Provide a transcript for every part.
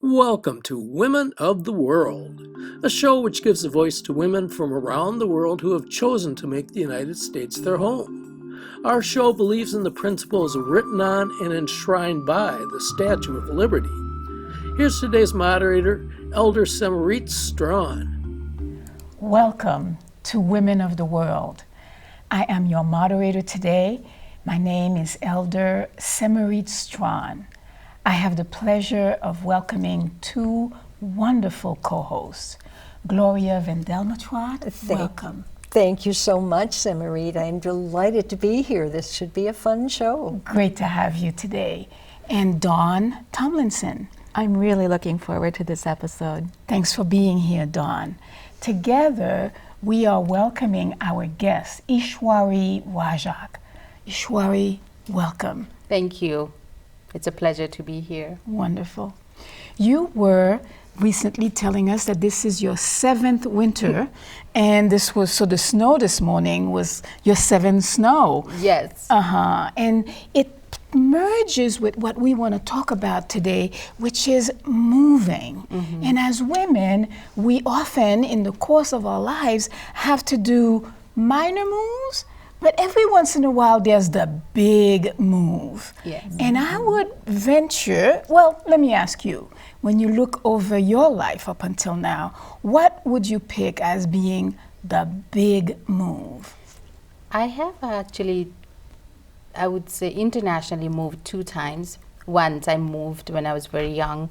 Welcome to Women of the World, a show which gives a voice to women from around the world who have chosen to make the United States their home. Our show believes in the principles written on and enshrined by the Statue of Liberty. Here's today's moderator, Elder Semarit Strawn. Welcome to Women of the World. I am your moderator today. My name is Elder Semarit Strawn. I have the pleasure of welcoming two wonderful co-hosts. Gloria Vendelmatroit, welcome. Thank you so much, Semarit. I'm delighted to be here. This should be a fun show. Great to have you today. And Dawn Tomlinson. I'm really looking forward to this episode. Thanks for being here, Dawn. Together, we are welcoming our guest, Ishwari Rajak. Ishwari, welcome. Thank you. It's a pleasure to be here. Wonderful. You were recently telling us that this is your seventh winter, and this was, so the snow this morning was your seventh snow. Yes. And it merges with what we want to talk about today, which is moving. Mm-hmm. And as women, we often, in the course of our lives, have to do minor moves, but every once in a while, there's the big move. Yes. And I would venture, well, let me ask you, when you look over your life up until now, what would you pick as being the big move? I have actually, I would say, internationally moved 2 times. Once I moved when I was very young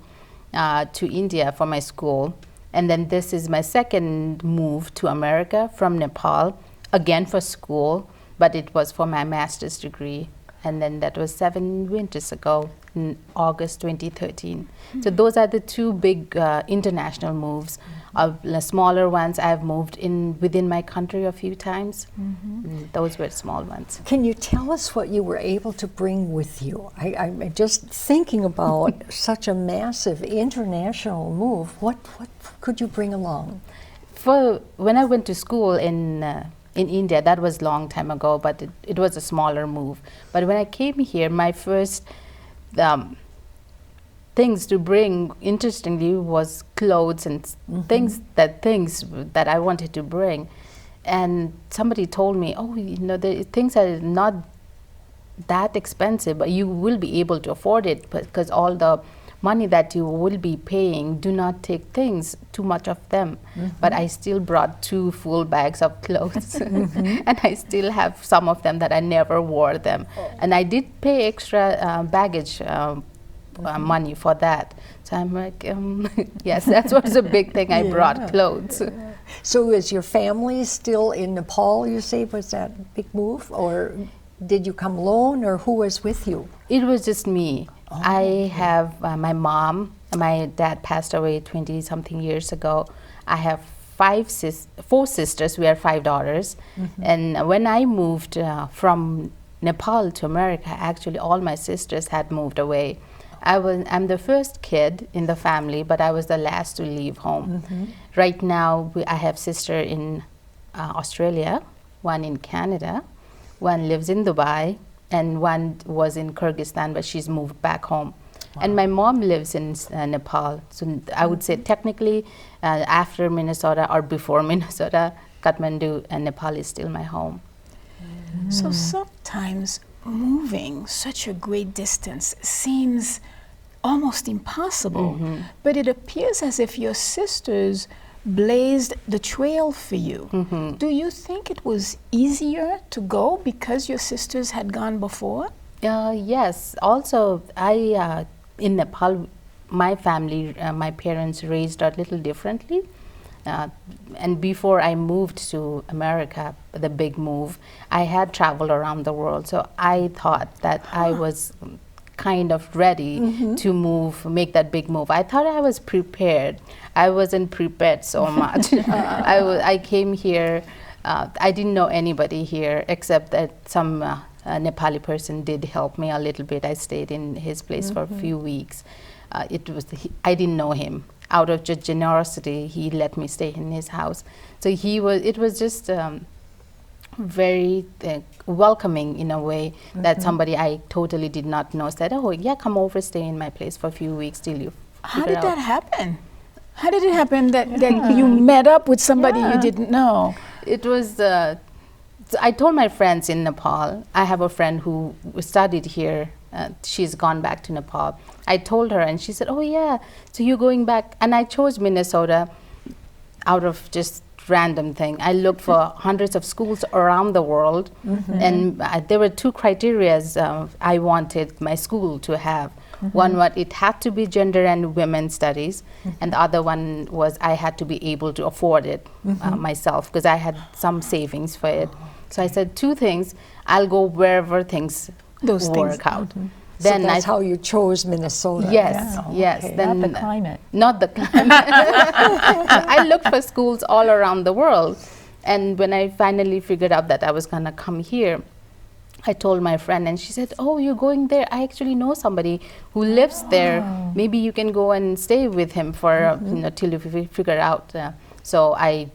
to India for my school. And then this is my second move to America from Nepal, again for school. But it was for my master's degree, and then that was 7 winters ago in August 2013. Mm-hmm. So those are the 2 big international moves. Of the smaller ones, I've moved within my country a few times. Mm-hmm. Those were small ones. Can you tell us what you were able to bring with you? I'm just thinking about such a massive international move. What could you bring along? When I went to school in India, that was a long time ago, but it was a smaller move. But when I came here, my first things to bring, interestingly, was clothes and mm-hmm. things that I wanted to bring. And somebody told me, oh, the things are not that expensive, but you will be able to afford it because all the money that you will be paying, do not take too much of them. Mm-hmm. But I still brought 2 full bags of clothes. Mm-hmm. And I still have some of them that I never wore them. Oh. And I did pay extra baggage mm-hmm. Money for that. So I'm like, yes, that was a big thing. I brought clothes. Yeah. So is your family still in Nepal, you say? Was that a big move? Or did you come alone, or who was with you? It was just me. Oh, I have my mom. My dad passed away 20-something years ago. I have 4 sisters. We are 5 daughters. Mm-hmm. And when I moved from Nepal to America, actually all my sisters had moved away. I'm the first kid in the family, but I was the last to leave home. Mm-hmm. Right now, I have sister in Australia, one in Canada, one lives in Dubai, and one was in Kyrgyzstan, but she's moved back home. Wow. And my mom lives in Nepal. So I would say technically after Minnesota or before Minnesota, Kathmandu and Nepal is still my home. Mm. So sometimes moving such a great distance seems almost impossible, mm-hmm. but it appears as if your sisters blazed the trail for you. Mm-hmm. Do you think it was easier to go because your sisters had gone before? Yes. Also, in Nepal, my family, my parents raised a little differently. And before I moved to America, the big move, I had traveled around the world. So I thought that I was kind of ready mm-hmm. to make that big move. I thought I was prepared. I wasn't prepared so much. I came here, I didn't know anybody here except that some Nepali person did help me a little bit. I stayed in his place mm-hmm. for a few weeks. I didn't know him. Out of just generosity, he let me stay in his house. So it was just very welcoming in a way mm-hmm. that somebody I totally did not know said, oh yeah, come over, stay in my place for a few weeks till you How figure did that out. happen? How did it happen that you met up with somebody you didn't know? It was, I told my friends in Nepal, I have a friend who studied here. She's gone back to Nepal. I told her and she said, oh yeah, so you're going back. And I chose Minnesota out of just random thing. I looked for hundreds of schools around the world, and there were two criteria I wanted my school to have. One was it had to be gender and women studies, and the other one was I had to be able to afford it myself because I had some savings for it. So I said two things. I'll go wherever things work out. Then so that's how you chose Minnesota. Yes, yes. Okay. Then Not the climate. Not the climate. I looked for schools all around the world, and when I finally figured out that I was gonna come here, I told my friend, and she said, "Oh, you're going there? I actually know somebody who lives there. Maybe you can go and stay with him for till you figure out." So I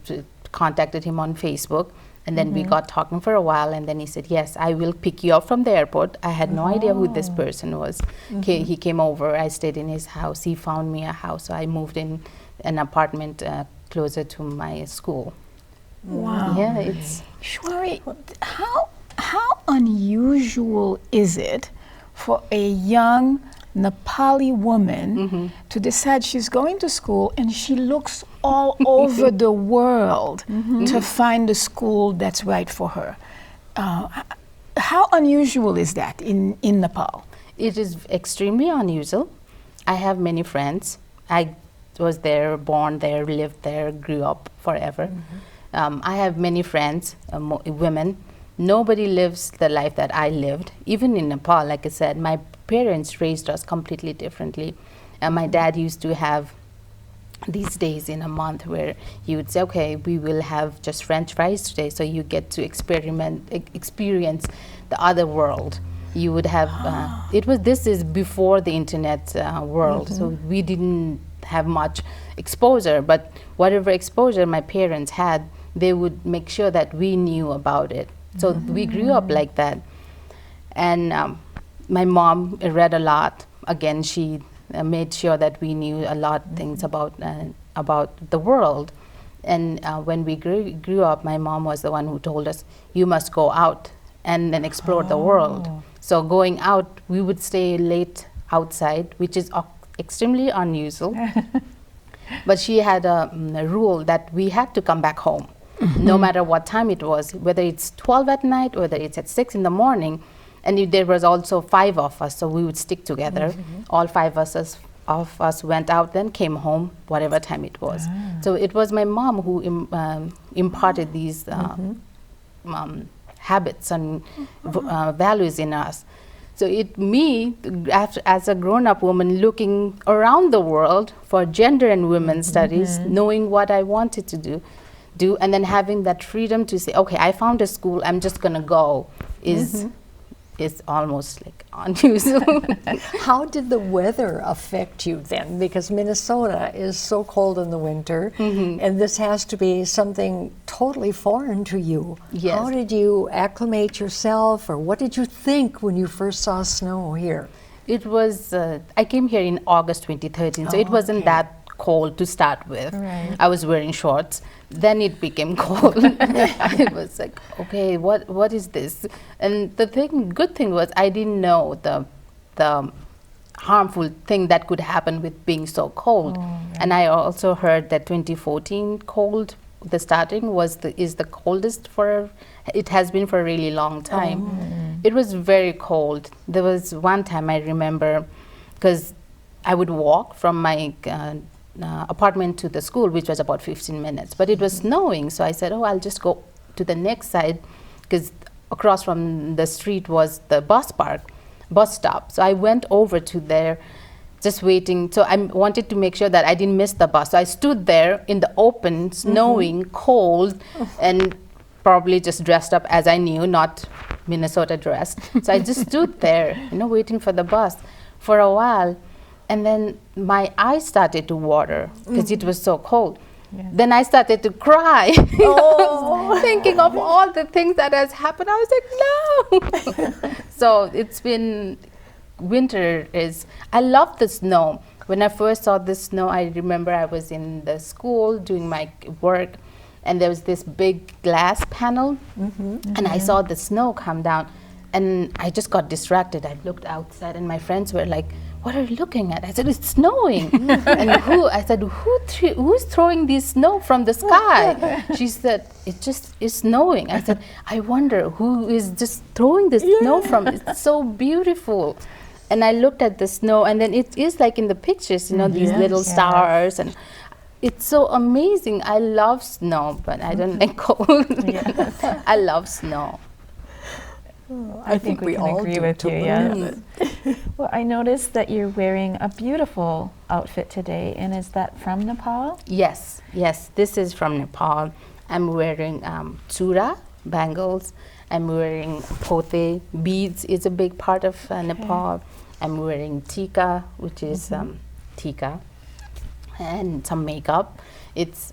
contacted him on Facebook. And then we got talking for a while, and then he said, yes, I will pick you up from the airport. I had no idea who this person was. He came over, I stayed in his house, he found me a house, so I moved in an apartment closer to my school. Wow. Yeah, it's... Ishwari, how unusual is it for a young Nepali woman to decide she's going to school and she looks all over the world to find a school that's right for her? How unusual is that in Nepal? It is extremely unusual. I have many friends. I was there, born there, lived there, grew up forever. I have many friends, women. Nobody lives the life that I lived. Even in Nepal, like I said, my parents raised us completely differently. My dad used to have these days in a month where he would say, okay, we will have just French fries today, so you get to experience the other world. You would have, this is before the internet world, so we didn't have much exposure, but whatever exposure my parents had, they would make sure that we knew about it. So we grew up like that. And my mom read a lot. Again, she made sure that we knew a lot of things about the world. And when we grew up, my mom was the one who told us, you must go out and then explore the world. So going out, we would stay late outside, which is extremely unusual. But she had a rule that we had to come back home, no matter what time it was, whether it's 12 at night, whether it's at 6 in the morning. And there was also 5 of us, so we would stick together. All 5 of us went out, then came home, whatever time it was. So it was my mom who imparted these habits and values in us. So as a grown-up woman looking around the world for gender and women's studies, knowing what I wanted to do, and then having that freedom to say, okay, I found a school, I'm just gonna go, is almost like unusual. How did the weather affect you then? Because Minnesota is so cold in the winter, and this has to be something totally foreign to you. Yes. How did you acclimate yourself, or what did you think when you first saw snow here? It was, I came here in August 2013, so it wasn't that cold to start with. Right. I was wearing shorts. Then it became cold. I was like, okay, what is this? And the good thing was I didn't know the harmful thing that could happen with being so cold. And I also heard that 2014 cold, the starting is the coldest it has been for a really long time. It was very cold. There was one time I remember, because I would walk from my apartment to the school, which was about 15 minutes, but it was snowing, so I said, oh, I'll just go to the next side, because across from the street was the bus stop. So I went over to there, just waiting. So I wanted to make sure that I didn't miss the bus. So I stood there in the open, snowing, cold, and probably just dressed up as I knew, not Minnesota dressed. So I just stood there, waiting for the bus for a while. And then my eyes started to water because it was so cold. Yeah. Then I started to cry. Thinking of all the things that has happened. I was like, no. So it's been, winter I love the snow. When I first saw the snow, I remember I was in the school doing my work, and there was this big glass panel, and I saw the snow come down, and I just got distracted. I looked outside, and my friends were like, "What are you looking at?" I said, "It's snowing." And I said, who's throwing this snow from the sky? She said, "It just is snowing." I said, "I wonder who is just throwing this snow from, it's so beautiful." And I looked at the snow, and then it is like in the pictures, you know, these little stars, and it's so amazing. I love snow, but I don't like cold. I love snow. I think we can all agree do with to you, yes. Well, I noticed that you're wearing a beautiful outfit today, and is that from Nepal? Yes, this is from Nepal. I'm wearing chura, bangles. I'm wearing pote, beads is a big part of Nepal. I'm wearing tika, which is tika, and some makeup. It's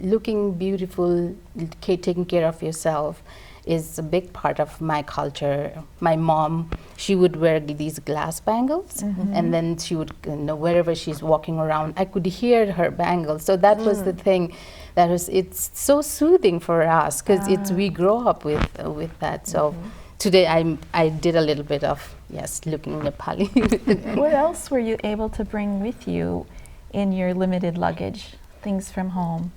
looking beautiful, taking care of yourself is a big part of my culture. My mom, she would wear these glass bangles, and then she would, you know, wherever she's walking around, I could hear her bangles. So that was the thing. It's so soothing for us because we grow up with that. So today I did a little bit of looking Nepali. What else were you able to bring with you in your limited luggage? Things from home.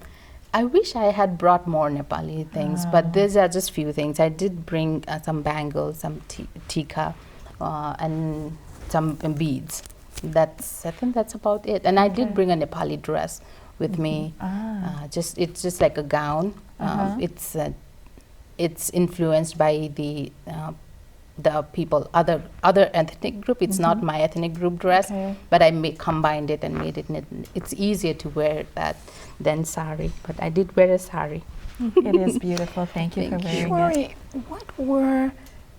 I wish I had brought more Nepali things, but these are just few things. I did bring some bangles, some tika, and some beads. I think that's about it. And I did bring a Nepali dress with me. It's just like a gown. It's influenced by the people, other ethnic group. It's not my ethnic group dress, but I combined it and made it. It's easier to wear that than sari, but I did wear a sari. It is beautiful. Thank you for wearing it. Ishwari, what were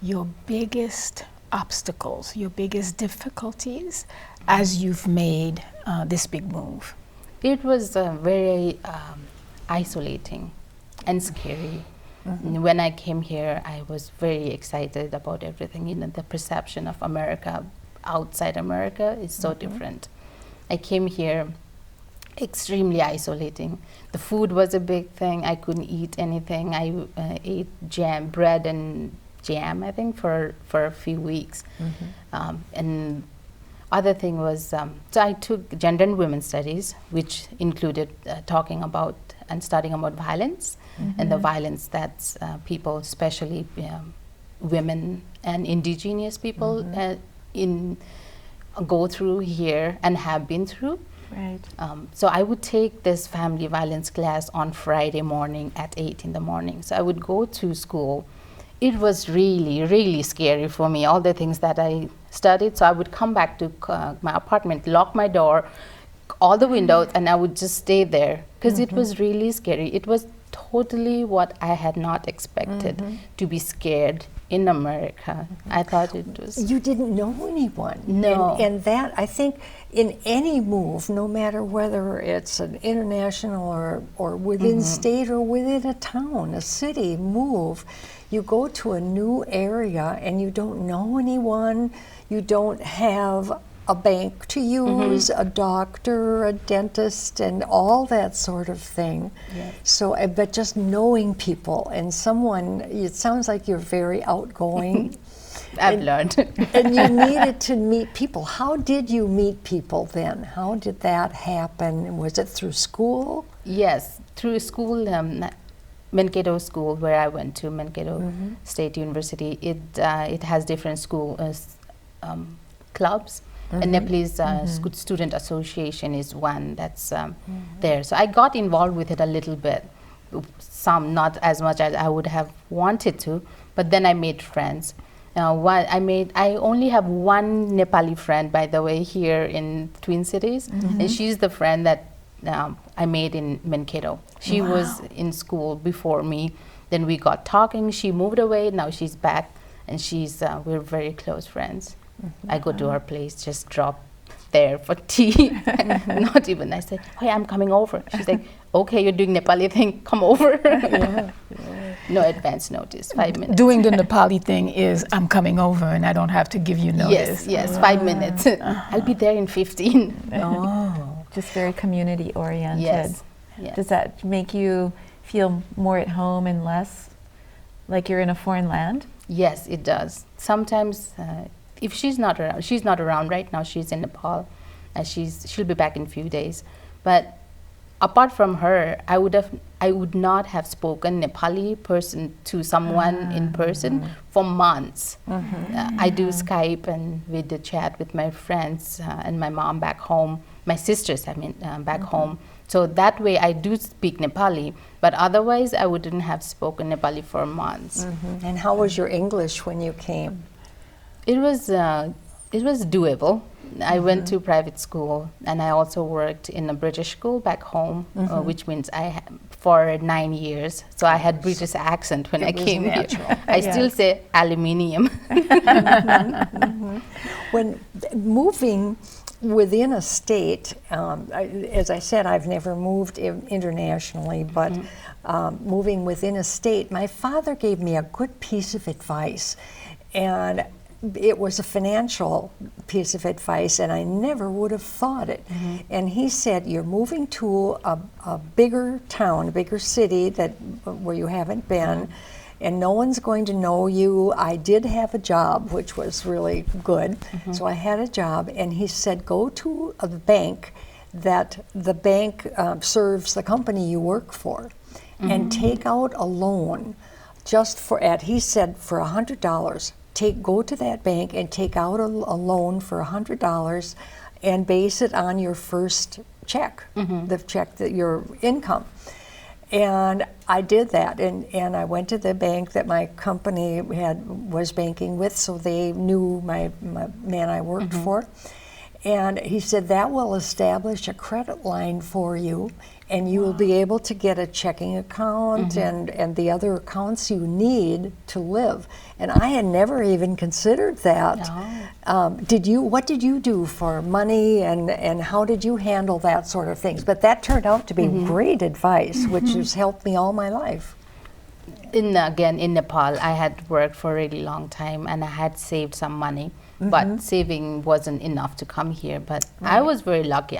your biggest obstacles, your biggest difficulties as you've made this big move? It was very isolating and scary. When I came here, I was very excited about everything. You know, the perception of America outside America is so different. I came here extremely isolating. The food was a big thing. I couldn't eat anything. I ate bread and jam, I think, for a few weeks. And other thing was, so I took gender and women's studies, which included talking about and studying about violence and the violence that people, especially women and indigenous people, go through here and have been through. Right. So I would take this family violence class on Friday morning at 8 in the morning. So I would go to school. It was really, really scary for me, all the things that I studied. So I would come back to my apartment, lock my door, all the windows, and I would just stay there because it was really scary. It was totally what I had not expected, to be scared in America. I thought it was... You didn't know anyone. No. And that, I think, in any move, no matter whether it's an international or within state or within a town, a city move, you go to a new area and you don't know anyone, you don't have a bank to use, a doctor, a dentist, and all that sort of thing. Yes. So, but just knowing people and someone, it sounds like you're very outgoing. I've learned. And you needed to meet people. How did you meet people then? How did that happen? Was it through school? Yes, through school, Mankato School, where I went to, Mankato State University. It has different school clubs. And Nepalese Student Association is one that's there. So I got involved with it a little bit, some not as much as I would have wanted to, but then I made friends. I only have one Nepali friend, by the way, here in Twin Cities, and she's the friend that I made in Mankato. She was in school before me. Then we got talking. She moved away. Now she's back, and we're very close friends. I go to her place, just drop there for tea. Not even. I say, "Hey, I'm coming over." She's like, "Okay, you're doing Nepali thing. Come over." No advance notice, 5 minutes. Doing the Nepali thing is I'm coming over and I don't have to give you notice. Yes, 5 minutes. I'll be there in 15. Just very community oriented. Yes. Does that make you feel more at home and less like you're in a foreign land? Yes, it does. Sometimes, if she's not around right now. She's in Nepal. She'll be back in a few days. But apart from her, I would not have spoken Nepali person to someone in person for months. I do Skype and video chat with my friends and my mom back home, my sisters, back home. So that way I do speak Nepali, but otherwise I wouldn't have spoken Nepali for months. And how was your English when you came? It was doable. I went to private school, and I also worked in a British school back home, which means for 9 years. So I had British accent when I came here. I still say aluminium. When moving within a state, as I said, I've never moved internationally, but moving within a state, my father gave me a good piece of advice, and it was a financial piece of advice, and I never would have thought it. And he said, you're moving to a bigger town, a bigger city where you haven't been, and no one's going to know you. I did have a job, which was really good. So I had a job, and he said, go to the bank that the bank serves the company you work for, and take out a loan just he said, for $100. Go to that bank and take out a loan for $100 and base it on your first check, the check that your income. And I did that, and I went to the bank that my company was banking with, so they knew my man I worked for. And he said, that will establish a credit line for you, and you will be able to get a checking account and the other accounts you need to live. And I had never even considered that. What did you do for money, and how did you handle that sort of things? But that turned out to be great advice, which has helped me all my life. In Nepal, I had worked for a really long time, and I had saved some money. But saving wasn't enough to come here. But I was very lucky.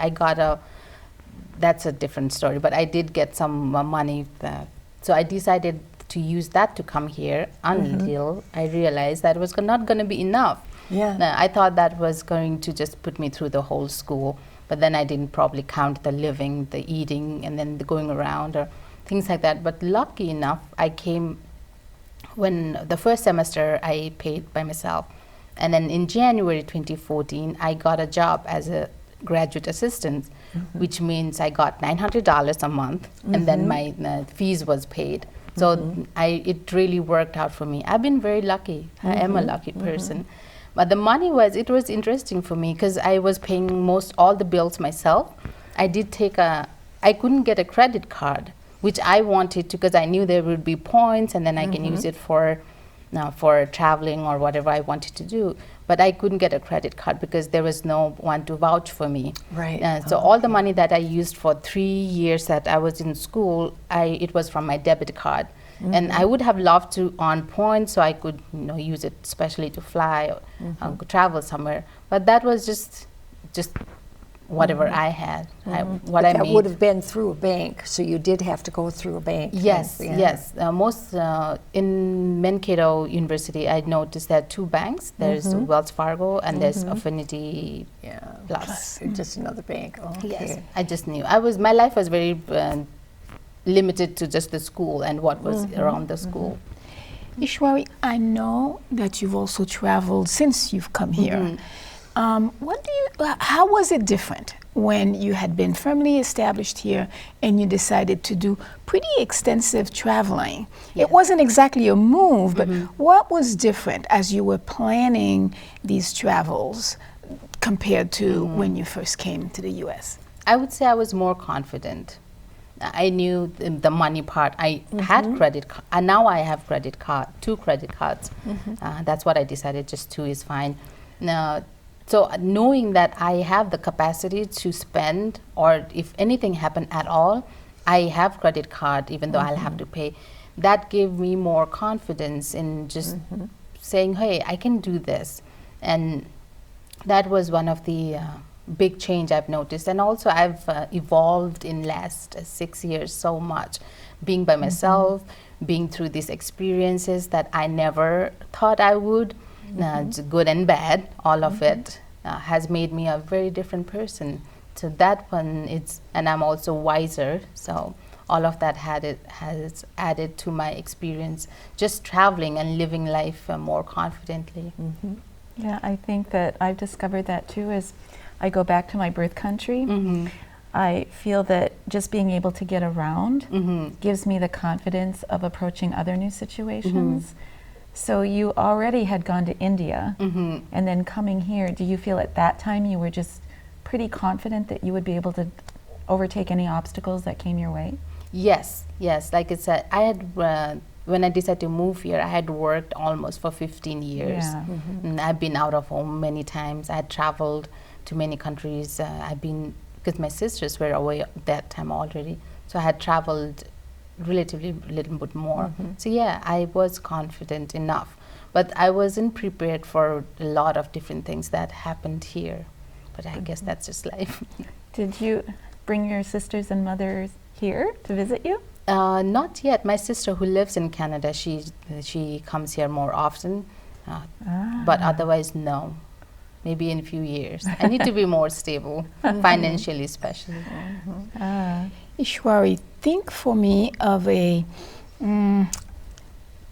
That's a different story, but I did get some money. So I decided to use that to come here until I realized that it was not going to be enough. I thought that was going to just put me through the whole school, but then I didn't probably count the living, the eating, and then the going around or things like that. But lucky enough, I came when the first semester I paid by myself. And then in January 2014, I got a job as a graduate assistant, which means I got $900 a month, and then my fees was paid. So it really worked out for me. I've been very lucky. I am a lucky person. But the money it was interesting for me because I was paying all the bills myself. I couldn't get a credit card, which I wanted to because I knew there would be points, and then I can use it for traveling or whatever I wanted to do. But I couldn't get a credit card because there was no one to vouch for me. So all the money that I used for 3 years that I was in school, it was from my debit card. And I would have loved to earn points so I could use it especially to fly or travel somewhere. But that was just whatever I had, That would have been through a bank, so you did have to go through a bank. Yes. Most in Mankato University, I noticed there are 2 banks. There's Wells Fargo and there's Affinity Plus. Just another bank. Okay. Yes, I just knew. My life was very limited to just the school and what was around the school. Ishwari, I know that you've also traveled since you've come here. How was it different when you had been firmly established here and you decided to do pretty extensive traveling? It wasn't exactly a move, but what was different as you were planning these travels compared to when you first came to the U.S.? I would say I was more confident. I knew the money part. I had credit card, and now I have 2 credit cards. That's what I decided, just 2 is fine. So knowing that I have the capacity to spend, or if anything happened at all, I have credit card, even though I'll have to pay. that gave me more confidence in just saying, hey, I can do this. And that was one of the big change I've noticed. And also I've evolved in last 6 years so much, being by myself, being through these experiences that I never thought I would, good and bad, all of it has made me a very different person. So that one, and I'm also wiser, so all of that has added to my experience, just traveling and living life more confidently. Yeah, I think that I've discovered that too as I go back to my birth country. I feel that just being able to get around gives me the confidence of approaching other new situations. So you already had gone to India, and then coming here, do you feel at that time you were just pretty confident that you would be able to overtake any obstacles that came your way? Yes, like I said, I had when I decided to move here, I had worked almost for 15 years. Yeah. And I've been out of home many times. I had traveled to many countries. I've been, because my sisters were away at that time already, so I had traveled relatively a little bit more. So yeah, I was confident enough, but I wasn't prepared for a lot of different things that happened here. But I guess that's just life. Did you bring your sisters and mothers here to visit you? Not yet. My sister who lives in Canada, she comes here more often, but otherwise no. Maybe in a few years. I need to be more stable, financially especially. Ishwari, think for me of a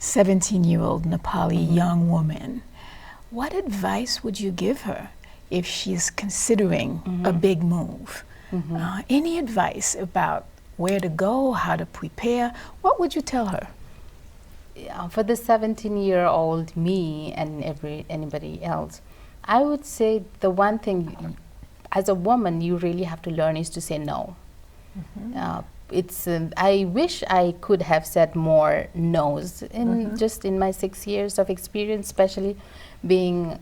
17-year-old Nepali young woman. What advice would you give her if she's considering a big move? Any advice about where to go, how to prepare? What would you tell her? For the 17-year-old me and anybody else, I would say the one thing as a woman you really have to learn is to say no. I wish I could have said more no's just in my 6 years of experience, especially being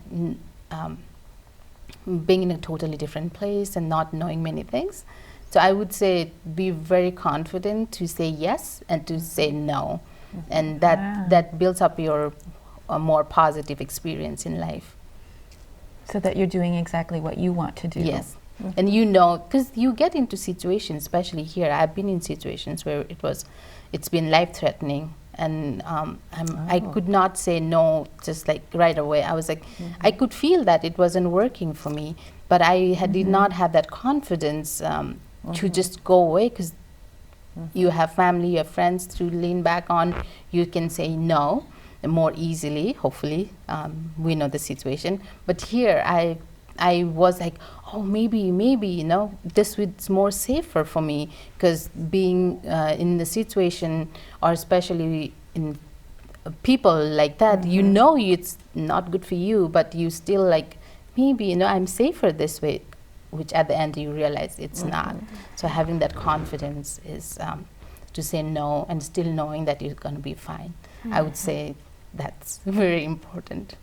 in a totally different place and not knowing many things. So I would say be very confident to say yes and to say no, and that builds up your more positive experience in life. So that you're doing exactly what you want to do. Yes. And you know, because you get into situations, especially here, I've been in situations where it's been life-threatening, and I could not say no just like right away. I was like, I could feel that it wasn't working for me, but I did not have that confidence to just go away, because you have family, you have friends to lean back on. You can say no more easily, hopefully. We know the situation. But here, I was like, oh, maybe, you know, this was more safer for me, because being in the situation, or especially in people like that, you know it's not good for you, but you still like, maybe, you know, I'm safer this way, which at the end you realize it's not. So having that confidence is to say no and still knowing that you're going to be fine. I would say that's very important.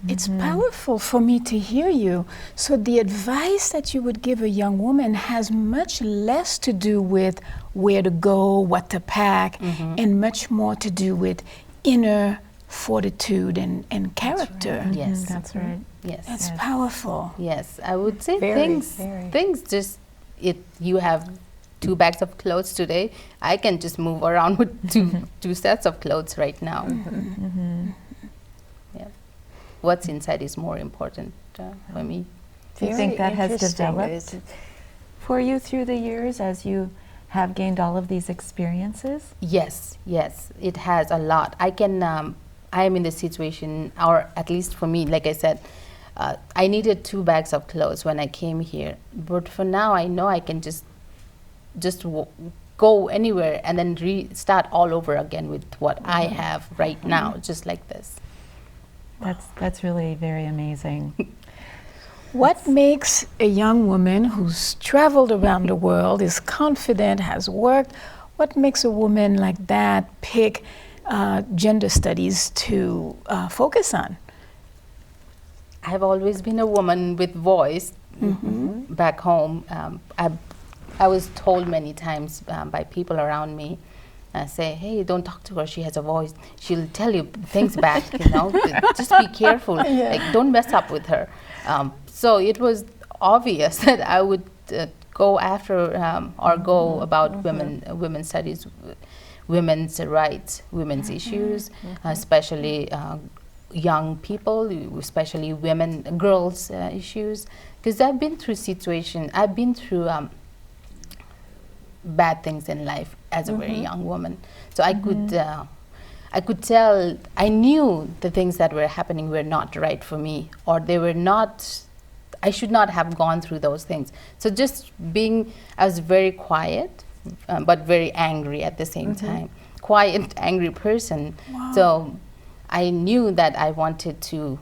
It's powerful for me to hear you. So the advice that you would give a young woman has much less to do with where to go, what to pack, and much more to do with inner fortitude and character. Right. Yes. That's right. Yes. That's powerful. Yes, I would say Very, things just, you have 2 bags of clothes today, I can just move around with two sets of clothes right now. Yeah. What's inside is more important for me. Do you think that has developed for you through the years as you have gained all of these experiences? Yes, it has a lot. I am in the situation, or at least for me, like I said, I needed 2 bags of clothes when I came here. But for now, I know I can just go anywhere and then start all over again with what I have right now, just like this. That's really very amazing. What makes a young woman who's traveled around the world, is confident, has worked, what makes a woman like that pick gender studies to focus on? I've always been a woman with voice back home. I was told many times by people around me say, hey, don't talk to her, she has a voice, she'll tell you things back, just be careful, like don't mess up with her. So it was obvious that I would go after or go about women's studies, women's rights, women's issues, especially young people, especially women, girls' issues, because I've been through bad things in life as a very young woman. So I could tell, I knew the things that were happening were not right for me, or they were not, I should not have gone through those things. So I was very quiet, but very angry at the same time. Quiet, angry person. Wow. So I knew that I wanted to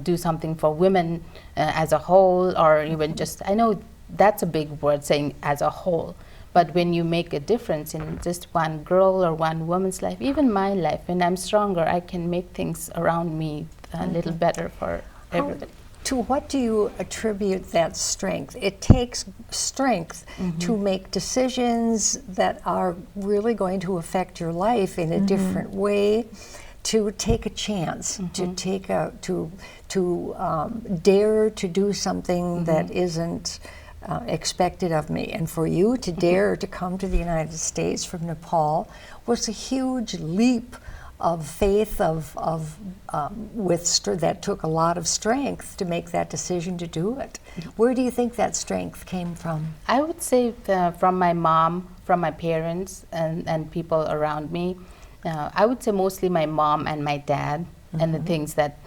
do something for women as a whole, or even just, I know that's a big word saying as a whole, but when you make a difference in just one girl or one woman's life, even my life, when I'm stronger, I can make things around me a little better for everybody. To what do you attribute that strength? It takes strength to make decisions that are really going to affect your life in a different way, to take a chance, to take to dare to do something that isn't expected of me. And for you to dare to come to the United States from Nepal was a huge leap of faith, that took a lot of strength to make that decision to do it. Where do you think that strength came from? I would say from my mom, from my parents, and people around me. I would say mostly my mom and my dad, and the things that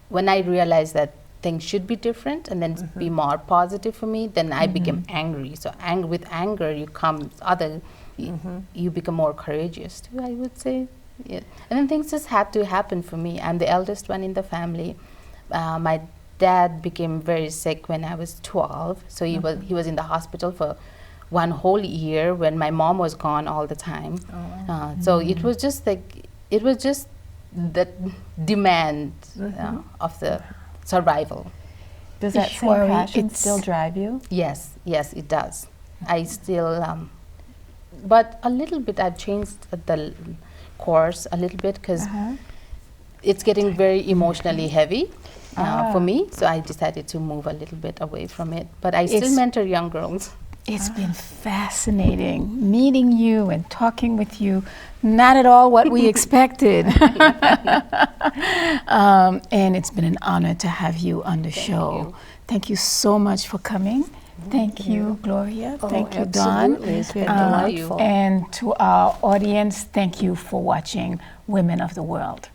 when I realized that things should be different and then be more positive for me, then I became angry. So with anger, you become more courageous too, I would say. Yeah. And then things just had to happen for me. I'm the eldest one in the family. My dad became very sick when I was 12, so he was in the hospital for one whole year when my mom was gone all the time. So it was just the demand of the survival. Does that same Ishwari, passion still drive you? Yes, it does. I still, but a little bit I've changed the course a little bit because it's getting very emotionally heavy for me. So I decided to move a little bit away from it. But I still mentor young girls. It's been fascinating meeting you and talking with you. Not at all what we expected. And it's been an honor to have you on the show. Thank you so much for coming. Thank you, Gloria. Thank you, Dawn. Absolutely. It's been delightful. And to our audience, thank you for watching Women of the World.